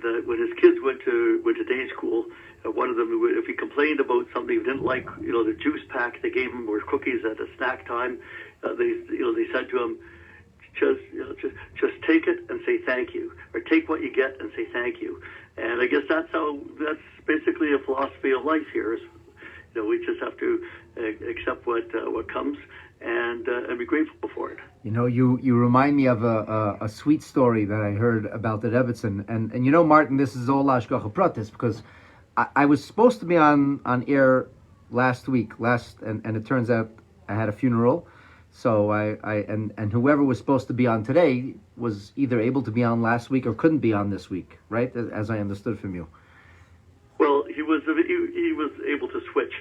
that when his kids went to day school, one of them, if he complained about something he didn't like, the juice pack they gave him or cookies at a snack time, they said to him, just take it and say thank you, or take what you get and say thank you. And I guess that's basically a philosophy of life here. Is, we just have to accept what comes and be grateful for it. You remind me of a sweet story that I heard about the Rebbetzin, and Martin, this is all Ashgacha Pratis, because I was supposed to be on air last week, and it turns out I had a funeral, so and whoever was supposed to be on today was either able to be on last week or couldn't be on this week, right? As I understood from you. Well, he was able to switch.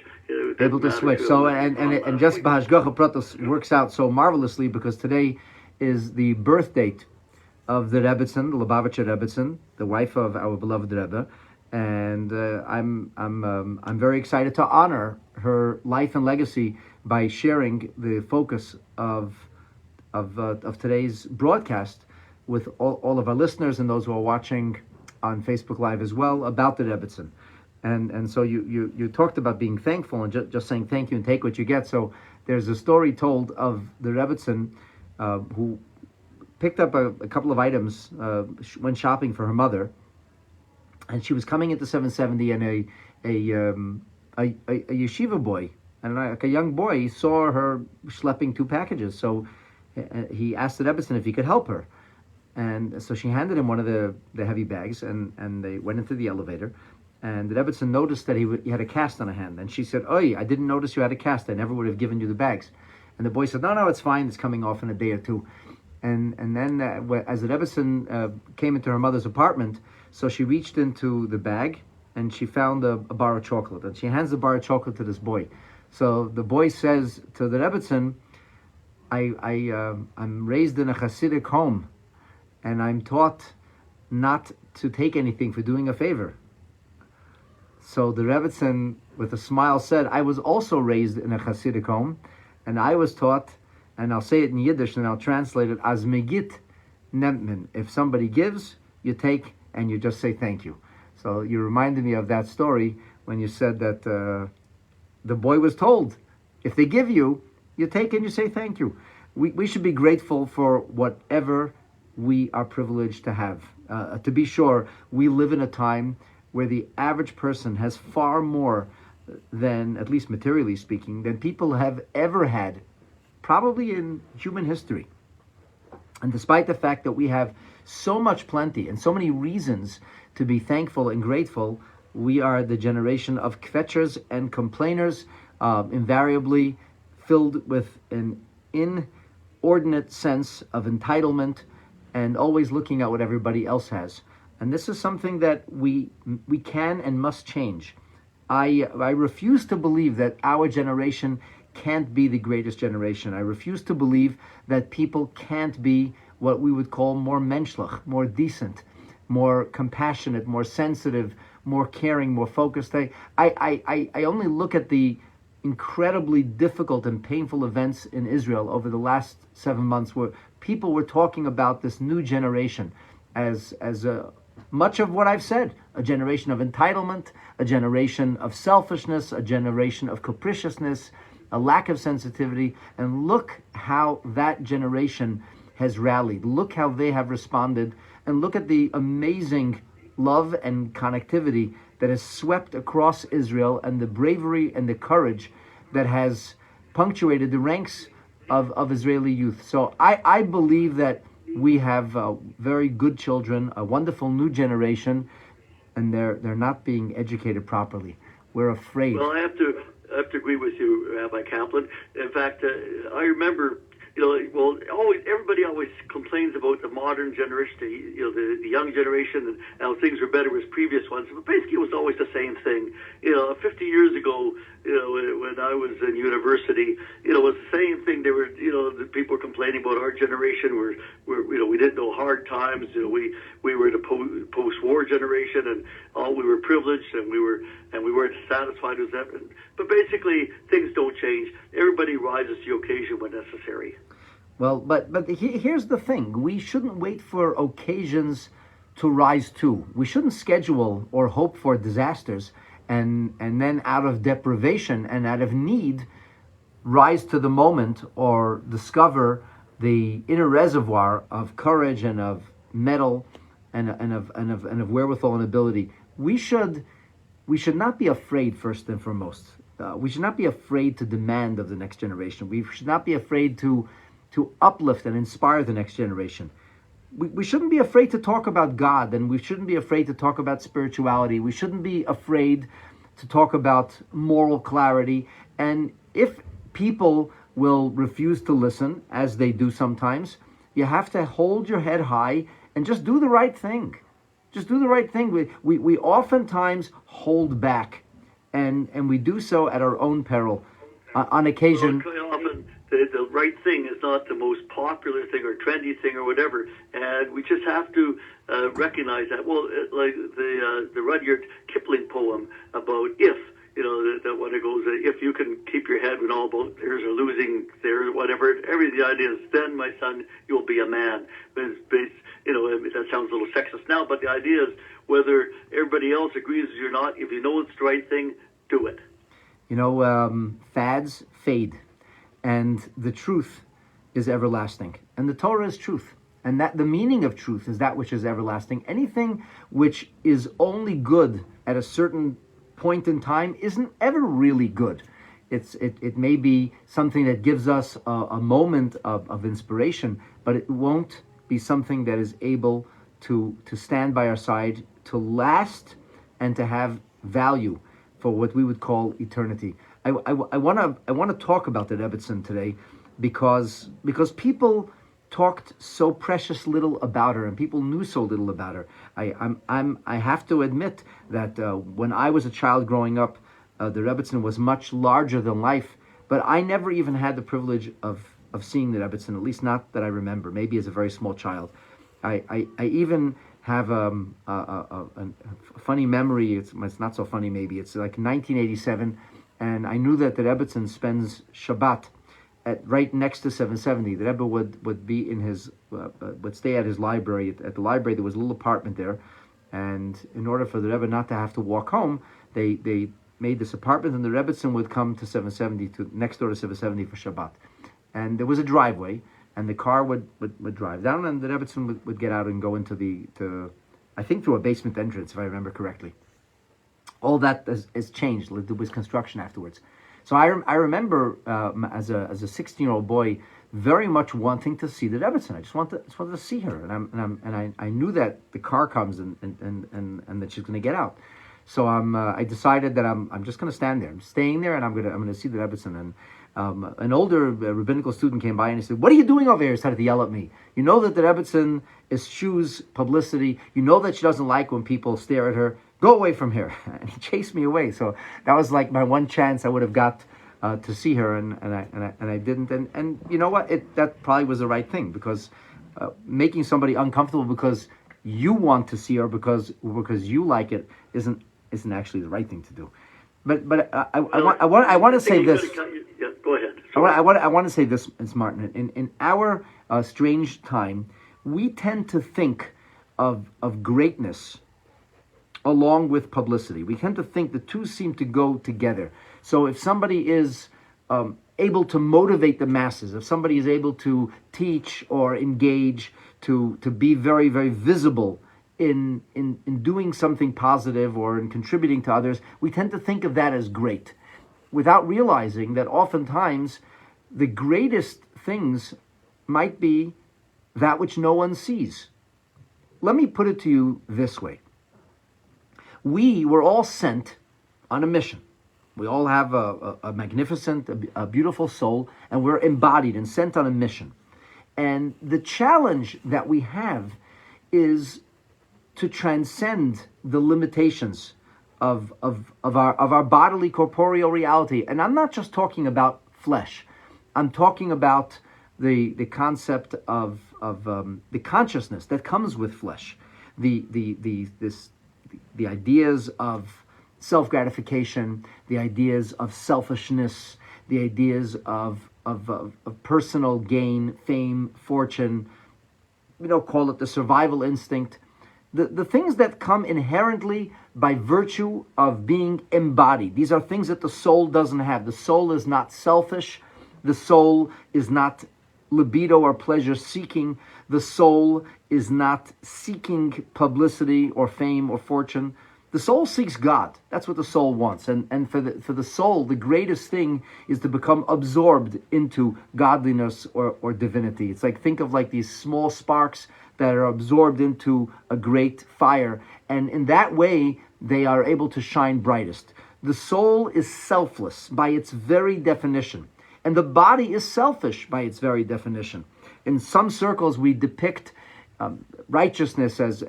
Able to switch. So and just Bahashgacha Pratos works out so marvelously, because today is the birth date of the Rebbetzin, the Lubavitcher Rebbetzin, the wife of our beloved Rebbe, and I'm very excited to honor her life and legacy by sharing the focus of today's broadcast with all of our listeners and those who are watching on Facebook Live as well about the Rebbetzin. And so you talked about being thankful and just saying thank you and take what you get. So there's a story told of the Rebbetzin who picked up a couple of items, went shopping for her mother, and she was coming into 770, and a yeshiva boy, and like a young boy, saw her schlepping 2 packages. So he asked the Rebbetzin if he could help her. And so she handed him one of the heavy bags, and they went into the elevator. And the Rebbetzin noticed that he had a cast on a hand. And she said, "Oi, I didn't notice you had a cast. I never would have given you the bags." And the boy said, No, it's fine. It's coming off in a day or two. And then as the Rebbetzin came into her mother's apartment, so she reached into the bag and she found a bar of chocolate. And she hands the bar of chocolate to this boy. So the boy says to the Rebbetzin, I'm raised in a Hasidic home, and I'm taught not to take anything for doing a favor. So the Rebbetzin, with a smile, said, I was also raised in a Hasidic home, and I was taught, and I'll say it in Yiddish and I'll translate it, as megit nemtmen. If somebody gives, you take, and you just say thank you. So you reminded me of that story when you said that the boy was told, if they give you, you take and you say thank you. We should be grateful for whatever we are privileged to have. To be sure, we live in a time where the average person has far more than, at least materially speaking, than people have ever had, probably in human history. And despite the fact that we have so much plenty and so many reasons to be thankful and grateful, we are the generation of kvetchers and complainers, invariably filled with an inordinate sense of entitlement and always looking at what everybody else has. And this is something that we can and must change. I refuse to believe that our generation can't be the greatest generation. I refuse to believe that people can't be what we would call more menschlich, more decent, more compassionate, more sensitive, more caring, more focused. I only look at the incredibly difficult and painful events in Israel over the last 7 months, where people were talking about this new generation as much of what I've said, a generation of entitlement, a generation of selfishness, a generation of capriciousness, a lack of sensitivity. And look how that generation has rallied. Look how they have responded. And look at the amazing love and connectivity that has swept across Israel, and the bravery and the courage that has punctuated the ranks of Israeli youth. So I believe that we have very good children, a wonderful new generation, and they're not being educated properly. We're afraid. Well, I have to agree with you, Rabbi Kaplan. In fact, I remember, everybody always complains about the modern generation, the young generation, and how things were better with previous ones. But basically, it was always the same thing. 50 years ago, when I was in university, it was the same thing. They were, the people were complaining about our generation. We didn't know hard times. We were the post-war generation, and we were privileged, and we weren't satisfied with that. But basically, things don't change. Everybody rises to the occasion when necessary. Well, but here's the thing. We shouldn't wait for occasions to rise to. We shouldn't schedule or hope for disasters and then out of deprivation and out of need rise to the moment or discover the inner reservoir of courage and of mettle and of wherewithal and ability. We should not be afraid, first and foremost. We should not be afraid to demand of the next generation. We should not be afraid to uplift and inspire the next generation. We shouldn't be afraid to talk about God, and we shouldn't be afraid to talk about spirituality. We shouldn't be afraid to talk about moral clarity. And if people will refuse to listen, as they do sometimes, you have to hold your head high and just do the right thing. Just do the right thing. We oftentimes hold back, and we do so at our own peril. On occasion... Well, often the right thing is not the most popular thing or trendy thing or whatever, and we just have to recognize that. Well, like the Rudyard Kipling poem about if, that when it goes, if you can keep your head when all there's a losing there, whatever, the idea is, then, my son, you'll be a man. That sounds a little sexist now, but the idea is whether everybody else agrees with you or not, if you know it's the right thing, do it. Fads fade, and the truth is everlasting. And the Torah is truth. And that the meaning of truth is that which is everlasting. Anything which is only good at a certain point in time isn't ever really good. It may be something that gives us a moment of inspiration, but it won't be something that is able to stand by our side, to last, and to have value for what we would call eternity. I want to talk about the Rebbetzin today because people talked so precious little about her, and people knew so little about her. I have to admit that when I was a child growing up, the Rebbetzin was much larger than life, but I never even had the privilege of seeing the Rebbetzin, at least not that I remember, maybe as a very small child. I even have a funny memory. It's not so funny maybe. It's like 1987, and I knew that the Rebbetzin spends Shabbat right next to 770. The Rebbe would be in his would stay at his library. At the library there was a little apartment there, and in order for the Rebbe not to have to walk home, they made this apartment, and the Rebbetzin would come to 770 next door to 770 for Shabbat. And there was a driveway, and the car would drive down, and the Rebbetzin would get out and go into I think through a basement entrance, if I remember correctly. All that has changed. There was construction afterwards. So I remember as a 16-year-old boy very much wanting to see the Rebbetzin. I just wanted to see her, and I knew that the car comes and that she's going to get out. So I decided that I'm just going to stand there. I'm staying there, and I'm going to see the Rebbetzin. And an older rabbinical student came by and he said, "What are you doing over here?" He started to yell at me. "You know that the Rebbetzin eschews publicity. You know that she doesn't like when people stare at her. Go away from here." And he chased me away. So that was like my one chance I would have got to see her, and I didn't. And you know what? That probably was the right thing, because making somebody uncomfortable because you want to see her because you like it isn't actually the right thing to do. But I want to say this. Yeah, go ahead. I want to say this, Martin. In our strange time, we tend to think of greatness along with publicity. We tend to think the two seem to go together. So if somebody is able to motivate the masses, if somebody is able to teach or engage, to be very, very visible in doing something positive or in contributing to others, we tend to think of that as great, without realizing that oftentimes the greatest things might be that which no one sees. Let me put it to you this way. We were all sent on a mission. We all have a magnificent, a beautiful soul, and we're embodied and sent on a mission. And the challenge that we have is to transcend the limitations of our bodily corporeal reality. And I'm not just talking about flesh. I'm talking about the concept of the consciousness that comes with flesh, the ideas of self-gratification, the ideas of selfishness, the ideas of personal gain, fame, fortune. Call it the survival instinct. The things that come inherently by virtue of being embodied. These are things that the soul doesn't have. The soul is not selfish. The soul is not libido or pleasure seeking. The soul is not seeking publicity or fame or fortune. The soul seeks God. That's what the soul wants. And for the soul, the greatest thing is to become absorbed into godliness or divinity. It's like, think of like these small sparks that are absorbed into a great fire. And in that way, they are able to shine brightest. The soul is selfless by its very definition. And the body is selfish by its very definition. In some circles, we depict righteousness as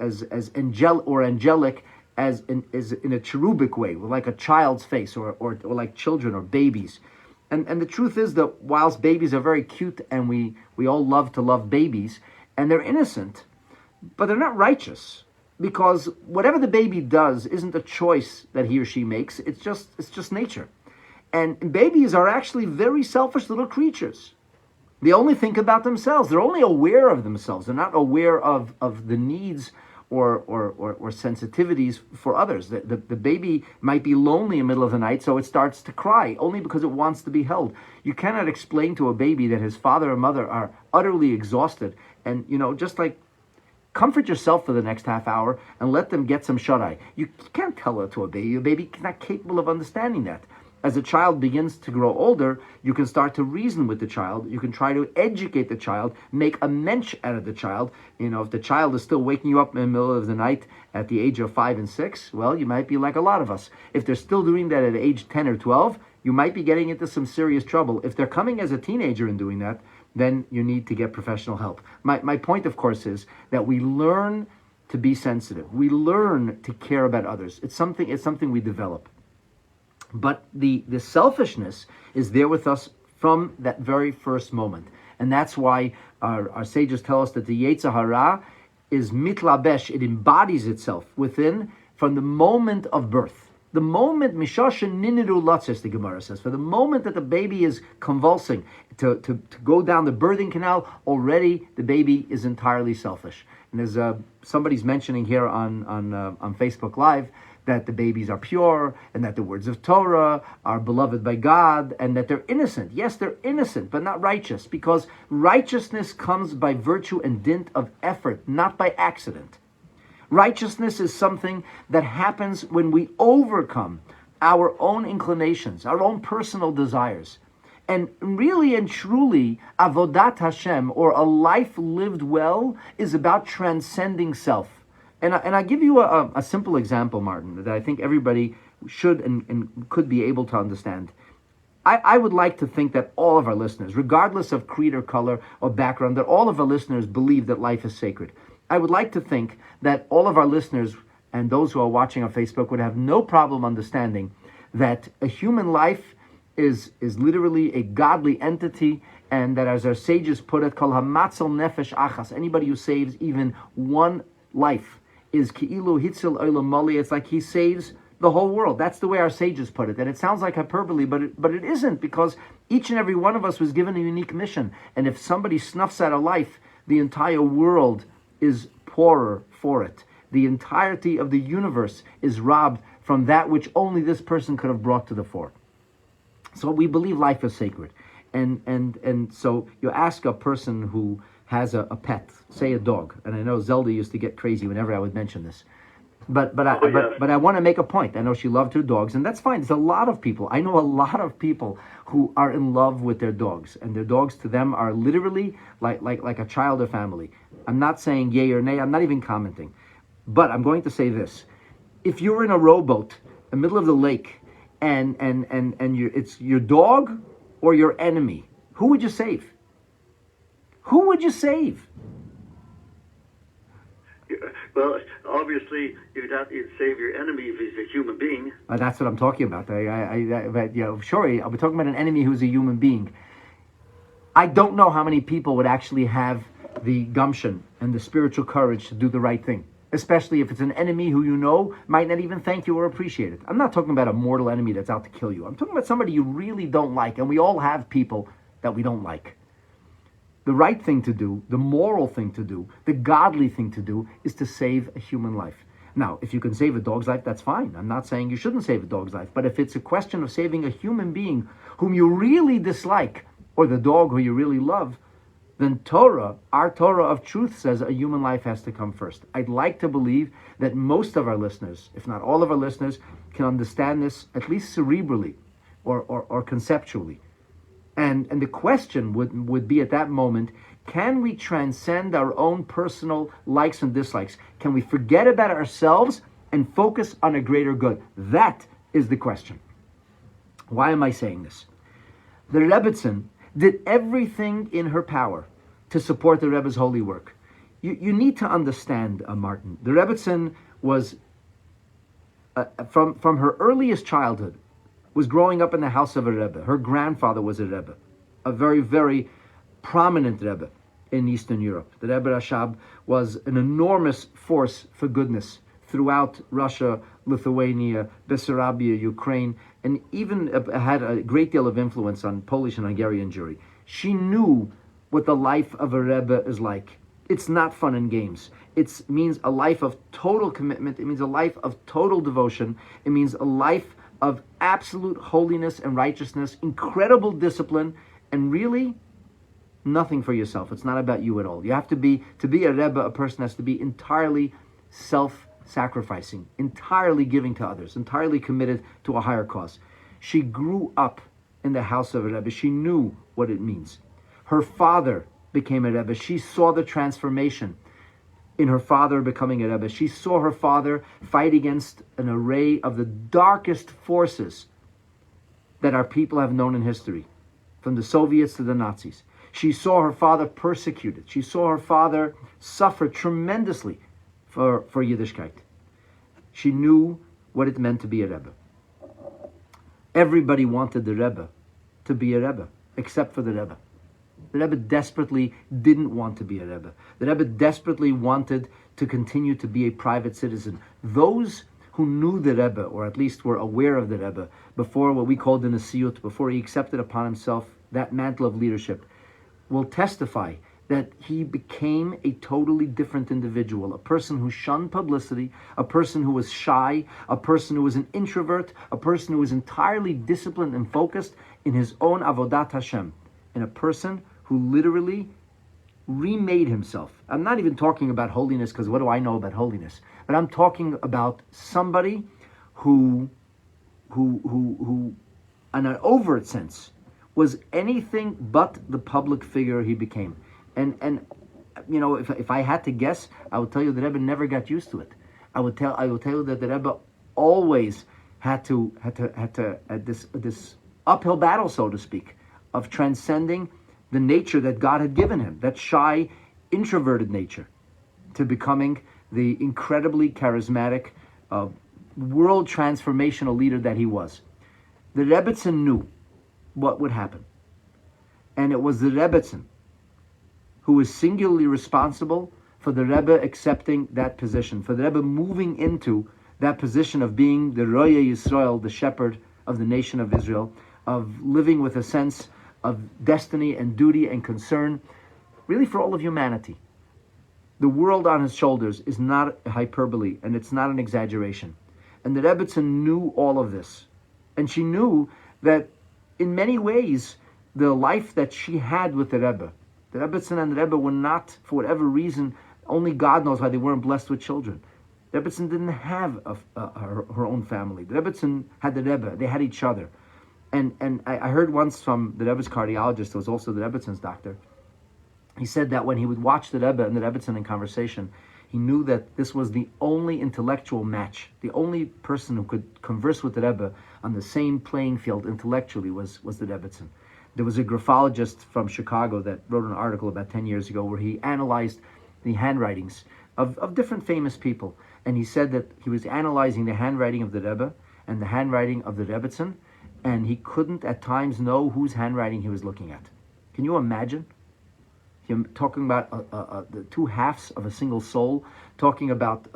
angelic, as in a cherubic way, like a child's face, or like children or babies. And the truth is that whilst babies are very cute, and we all love to love babies, and they're innocent, but they're not righteous, because whatever the baby does isn't a choice that he or she makes. It's just nature. And babies are actually very selfish little creatures. They only think about themselves. They're only aware of themselves. They're not aware of the needs or sensitivities for others. The baby might be lonely in the middle of the night, so it starts to cry only because it wants to be held. You cannot explain to a baby that his father or mother are utterly exhausted, and just like comfort yourself for the next half hour and let them get some shut-eye. You can't tell it to a baby. A baby is not capable of understanding that. As a child begins to grow older, you can start to reason with the child. You can try to educate the child, make a mensch out of the child. If the child is still waking you up in the middle of the night at the age of 5 and 6, well, you might be like a lot of us. If they're still doing that at age 10 or 12, you might be getting into some serious trouble. If they're coming as a teenager and doing that, then you need to get professional help. My point, of course, is that we learn to be sensitive. We learn to care about others. It's something we develop. But the selfishness is there with us from that very first moment. And that's why our sages tell us that the Yetzer Hara is mitlabesh. It embodies itself within from the moment of birth. The moment, mishashin niniru latzes, the Gemara says, for the moment that the baby is convulsing to go down the birthing canal, already the baby is entirely selfish. And there's somebody's mentioning here on Facebook Live that the babies are pure, and that the words of Torah are beloved by God, and that they're innocent. Yes, they're innocent, but not righteous, because righteousness comes by virtue and dint of effort, not by accident. Righteousness is something that happens when we overcome our own inclinations, our own personal desires. And really and truly, Avodat Hashem, or a life lived well, is about transcending self. And I give you a simple example, Martin, that I think everybody should and could be able to understand. I would like to think that all of our listeners, regardless of creed or color or background, that all of our listeners believe that life is sacred. I would like to think that all of our listeners and those who are watching on Facebook would have no problem understanding that a human life is literally a godly entity, and that, as our sages put it, kol hamatzel nefesh achas, anybody who saves even one life is ki'ilu hitzil olam mali. It's like he saves the whole world. That's the way our sages put it. And it sounds like hyperbole, but it isn't, because each and every one of us was given a unique mission. And if somebody snuffs out a life, the entire world is poorer for it. The entirety of the universe is robbed from that which only this person could have brought to the fore. So we believe life is sacred. And so you ask a person who has a pet, say a dog, and I know Zelda used to get crazy whenever I would mention this, but I want to make a point. I know she loved her dogs, and that's fine. There's a lot of people. I know a lot of people who are in love with their dogs, and their dogs to them are literally like a child or family. I'm not saying yay or nay. I'm not even commenting, but I'm going to say this: if you're in a rowboat in the middle of the lake, and it's your dog or your enemy, who would you save? Who would you save? Well, obviously, you'd save your enemy if he's a human being. That's what I'm talking about. Sure, I'll be talking about an enemy who's a human being. I don't know how many people would actually have the gumption and the spiritual courage to do the right thing, especially if it's an enemy who you know might not even thank you or appreciate it. I'm not talking about a mortal enemy that's out to kill you. I'm talking about somebody you really don't like, and we all have people that we don't like. The right thing to do, the moral thing to do, the godly thing to do is to save a human life. Now, if you can save a dog's life, that's fine. I'm not saying you shouldn't save a dog's life. But if it's a question of saving a human being whom you really dislike, or the dog who you really love, then Torah, our Torah of truth, says a human life has to come first. I'd like to believe that most of our listeners, if not all of our listeners, can understand this at least cerebrally or conceptually. And the question would be at that moment, can we transcend our own personal likes and dislikes? Can we forget about ourselves and focus on a greater good? That is the question. Why am I saying this? The Rebbetzin did everything in her power to support the Rebbe's holy work. You need to understand, Martin. The Rebbetzin was, from her earliest childhood, was growing up in the house of a Rebbe. Her grandfather was a Rebbe, a very, very prominent Rebbe in Eastern Europe. The Rebbe Rashab was an enormous force for goodness throughout Russia, Lithuania, Bessarabia, Ukraine, and even had a great deal of influence on Polish and Hungarian Jewry. She knew what the life of a Rebbe is like. It's not fun and games. It means a life of total commitment. It means a life of total devotion. It means a life of absolute holiness and righteousness, incredible discipline, and really nothing for yourself. It's not about you at all. You have to be a Rebbe, a person has to be entirely self-sacrificing, entirely giving to others, entirely committed to a higher cause. She grew up in the house of a Rebbe. She knew what it means. Her father became a Rebbe. She saw the transformation in her father becoming a Rebbe. She saw her father fight against an array of the darkest forces that our people have known in history, from the Soviets to the Nazis. She saw her father persecuted. She saw her father suffer tremendously for Yiddishkeit. She knew what it meant to be a Rebbe. Everybody wanted the Rebbe to be a Rebbe, except for the Rebbe. The Rebbe desperately didn't want to be a Rebbe. The Rebbe desperately wanted to continue to be a private citizen. Those who knew the Rebbe, or at least were aware of the Rebbe, before what we called the Nesiyut, before he accepted upon himself that mantle of leadership, will testify that he became a totally different individual, a person who shunned publicity, a person who was shy, a person who was an introvert, a person who was entirely disciplined and focused in his own avodat Hashem, and a person who literally remade himself. I'm not even talking about holiness, because what do I know about holiness? But I'm talking about somebody who in an overt sense, was anything but the public figure he became. And you know, if I had to guess, I would tell you the Rebbe never got used to it. I will tell you that the Rebbe always had this uphill battle, so to speak, of transcending the nature that God had given him, that shy, introverted nature, to becoming the incredibly charismatic, world transformational leader that he was. The Rebbetzin knew what would happen. And it was the Rebbetzin who was singularly responsible for the Rebbe accepting that position, for the Rebbe moving into that position of being the Roya Yisrael, the shepherd of the nation of Israel, of living with a sense of destiny and duty and concern, really for all of humanity. The world on his shoulders is not a hyperbole, and it's not an exaggeration. And the Rebbetzin knew all of this. And she knew that in many ways, the life that she had with the Rebbe, the Rebbetzin and the Rebbe were not, for whatever reason, only God knows why they weren't blessed with children. The Rebbetzin didn't have her own family. The Rebbetzin had the Rebbe. They had each other. And I heard once from the Rebbe's cardiologist, who was also the Rebbetzins doctor, he said that when he would watch the Rebbe and the Rebbetzin in conversation, he knew that this was the only intellectual match, the only person who could converse with the Rebbe on the same playing field intellectually was the Rebbetzin. There was a graphologist from Chicago that wrote an article about 10 years ago where he analyzed the handwritings of different famous people. And he said that he was analyzing the handwriting of the Rebbe and the handwriting of the Rebbetzin, and he couldn't at times know whose handwriting he was looking at. Can you imagine? Him talking about the two halves of a single soul, talking about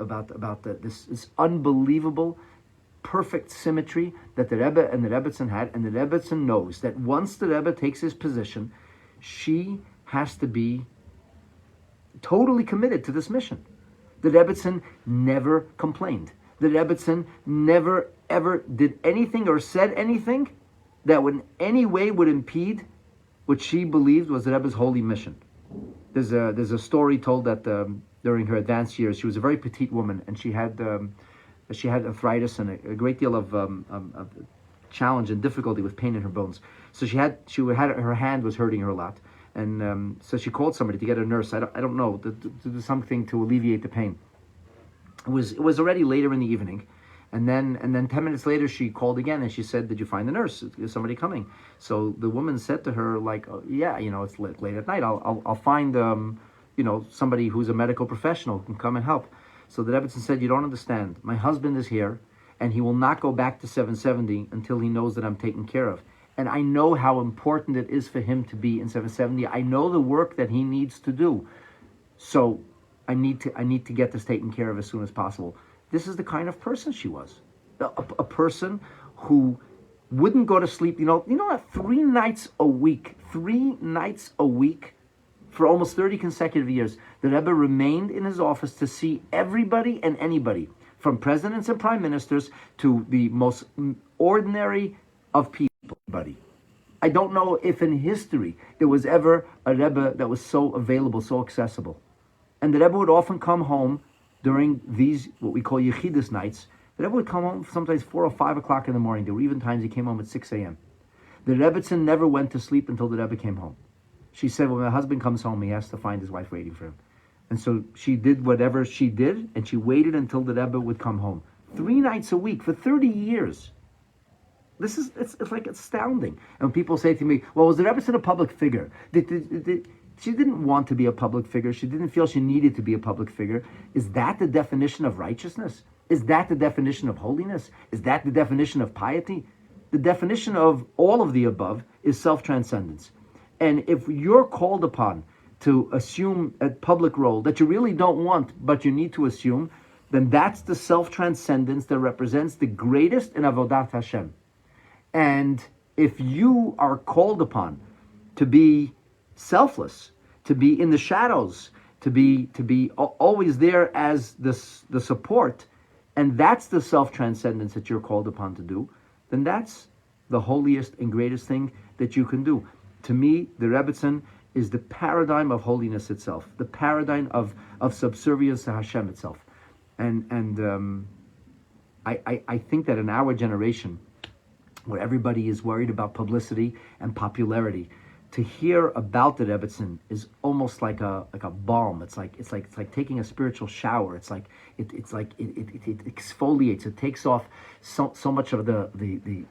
this unbelievable, perfect symmetry that the Rebbe and the Rebbetzin had, and the Rebbetzin knows that once the Rebbe takes his position, she has to be totally committed to this mission. The Rebbetzin never complained. The Rebbetzin never ever did anything or said anything that would in any way would impede what she believed was the Rebbe's holy mission. There's a story told that during her advanced years, she was a very petite woman, and she had arthritis and a great deal of challenge and difficulty with pain in her bones. So her hand was hurting her a lot, and so she called somebody to get a nurse. I don't know, to do something to alleviate the pain. It was already later in the evening, and then 10 minutes later she called again and she said, "Did you find the nurse? Is somebody coming?" So the woman said to her, like, "Oh, yeah, it's late at night. I'll find somebody who's a medical professional who can come and help." So the Rebbetzin said, "You don't understand. My husband is here, and he will not go back to 770 until he knows that I'm taken care of. And I know how important it is for him to be in 770. I know the work that he needs to do. So I need to get this taken care of as soon as possible." This is the kind of person she was. A person who wouldn't go to sleep. That 3 nights a week for almost 30 consecutive years, the Rebbe remained in his office to see everybody and anybody, from presidents and prime ministers to the most ordinary of people. I don't know if in history there was ever a Rebbe that was so available, so accessible. And the Rebbe would often come home during these, what we call Yechidus nights. The Rebbe would come home sometimes 4 or 5 o'clock in the morning. There were even times he came home at 6 a.m. The Rebbetzin never went to sleep until the Rebbe came home. She said, when my husband comes home, he has to find his wife waiting for him. And so she did whatever she did, and she waited until the Rebbe would come home. 3 nights a week for 30 years. It's like astounding. And when people say to me, "Well, was the Rebbetzin a public figure?" She didn't want to be a public figure. She didn't feel she needed to be a public figure. Is that the definition of righteousness? Is that the definition of holiness? Is that the definition of piety? The definition of all of the above is self-transcendence. And if you're called upon to assume a public role that you really don't want, but you need to assume, then that's the self-transcendence that represents the greatest in Avodat Hashem. And if you are called upon to be selfless, to be in the shadows, to be always there as the support, and that's the self-transcendence that you're called upon to do, then that's the holiest and greatest thing that you can do. To me, the Rebbetzin is the paradigm of holiness itself, the paradigm of subservience to Hashem itself. And I think that in our generation, where everybody is worried about publicity and popularity, to hear about the Rebbetzin is almost like a balm. It's like taking a spiritual shower. It's like it exfoliates. It takes off so much of the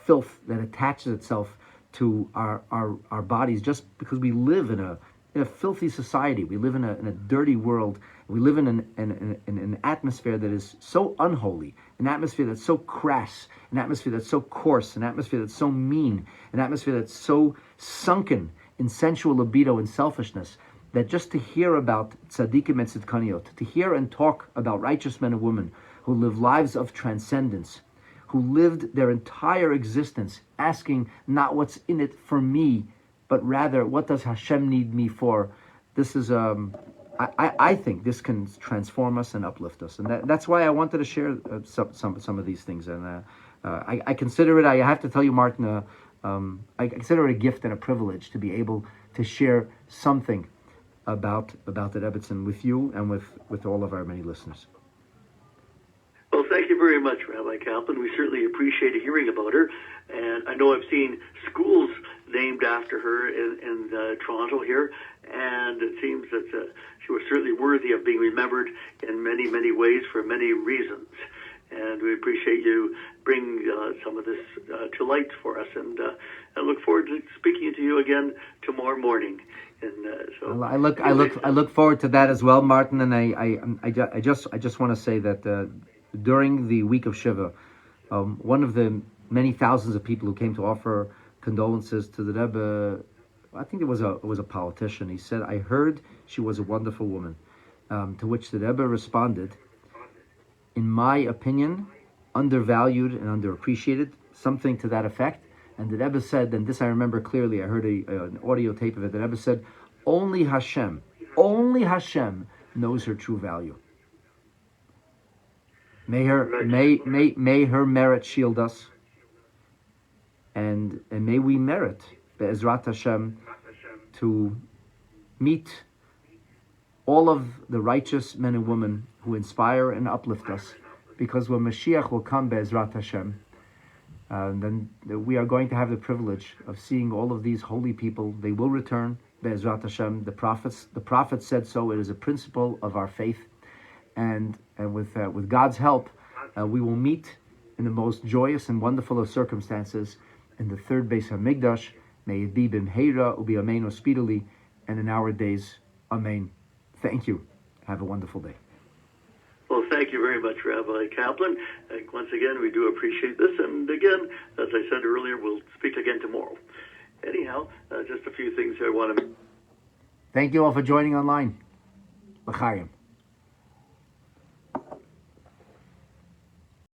filth that attaches itself to our bodies, just because we live in a filthy society. We live in a dirty world. We live in an atmosphere that is so unholy, an atmosphere that's so crass, an atmosphere that's so coarse, an atmosphere that's so mean, an atmosphere that's so sunken in sensual libido and selfishness, that just to hear about tzaddikim and tzidkaniot, to hear and talk about righteous men and women who live lives of transcendence, who lived their entire existence asking not what's in it for me, but rather what does Hashem need me for. This is I think this can transform us and uplift us, and that's why I wanted to share some of these things. And I consider it. I have to tell you, Martin, I consider it a gift and a privilege to be able to share something about the Rebbetzin with you and with all of our many listeners. Well, thank you very much, Rabbi Kaplan. We certainly appreciate hearing about her, and I know I've seen schools named after her in Toronto here, and it seems that she was certainly worthy of being remembered in many, many ways for many reasons. And we appreciate you bringing some of this to light for us, and I look forward to speaking to you again tomorrow morning. And well, I look forward to that as well, Martin. And I just want to say that during the week of Shiva, one of the many thousands of people who came to offer condolences to the Rebbe, I think it was a politician. He said, "I heard she was a wonderful woman," to which the Rebbe responded, "In my opinion, undervalued and underappreciated," something to that effect. And the Rebbe said, and this I remember clearly, I heard an audio tape of it, the Rebbe said, only Hashem knows her true value. May her merit shield us, and may we merit, Be'ezrat Hashem, to meet all of the righteous men and women who inspire and uplift us, because when Mashiach will come, Be'ezrat Hashem, then we are going to have the privilege of seeing all of these holy people. They will return, Be'ezrat Hashem. The prophets said so. It is a principle of our faith. And with God's help, we will meet in the most joyous and wonderful of circumstances in the third Beis HaMikdash. May it be b'mheira ubi ameinu speedily, and in our days. Amen. Thank you. Have a wonderful day. Well, thank you very much, Rabbi Kaplan. And once again, we do appreciate this. And again, as I said earlier, we'll speak again tomorrow. Anyhow, just a few things I want to... Thank you all for joining online. L'chaim.